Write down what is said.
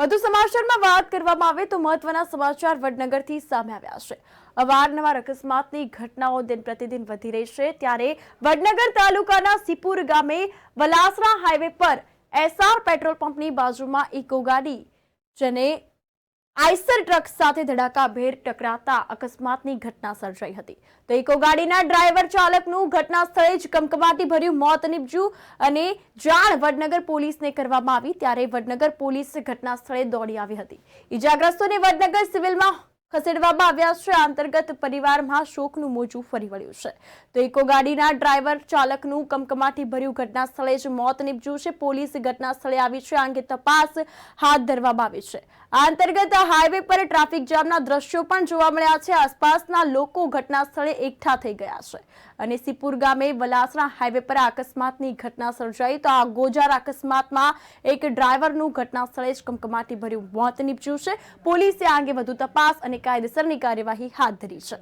વધુ સમાચારમાં વાત કરવામાં આવે તો મહત્વના સમાચાર વડનગરથી સામે આવ્યા છે। અવારનવાર અકસ્માતની ઘટનાઓ દિન પ્રતિદિન વધી રહી છે, ત્યારે વડનગર તાલુકાના સિપુર ગામે વલાસણા હાઈવે પર એસઆર પેટ્રોલ પંપની બાજુમાં ઇકો ગાડી જેને આઈસર ટ્રક સાથે ધડાકાભેર ટકરાતા અકસ્માતની ઘટના સર્જાઈ હતી। તો ઇકો ગાડીના ડ્રાઈવર ચાલકનું ઘટના સ્થળે જ કમકમાટી ભર્યું મોત નીપજ્યું અને જાણ વડનગર પોલીસને કરવામાં આવી, ત્યારે વડનગર પોલીસ ઘટના સ્થળે દોડી આવી હતી। ઈજાગ્રસ્તોને વડનગર સિવિલમાં ખસેડવામાં આવ્યા છે। આ અંતર્ગત પરિવારમાં શોકનું મોજું ફરી વળ્યું છે। તો ઇકો ગાડીના ડ્રાઈવર ચાલકનું કમકમાટી ભર્યું ઘટના સ્થળે જ મોત નીપજ્યું છે। પોલીસ ઘટના સ્થળે આવી છે, આ અંગે તપાસ હાથ ધરવામાં આવી છે। આ અંતર્ગત હાઈવે પર ટ્રાફિક જામના દ્રશ્યો પણ જોવા મળ્યા છે। આસપાસના લોકો ઘટના સ્થળે એકઠા થઈ ગયા છે અને સિપુર ગામે વલાસણા હાઈવે પર અકસ્માતની ઘટના સર્જાઈ। તો આ ગોજાર અકસ્માતમાં એક ડ્રાઈવરનું ઘટના સ્થળે જ કમકમાટી ભર્યું મોત નીપજ્યું છે। પોલીસે આ અંગે વધુ તપાસ અને કાયદેસરની કાર્યવાહી હાથ ધરી છે।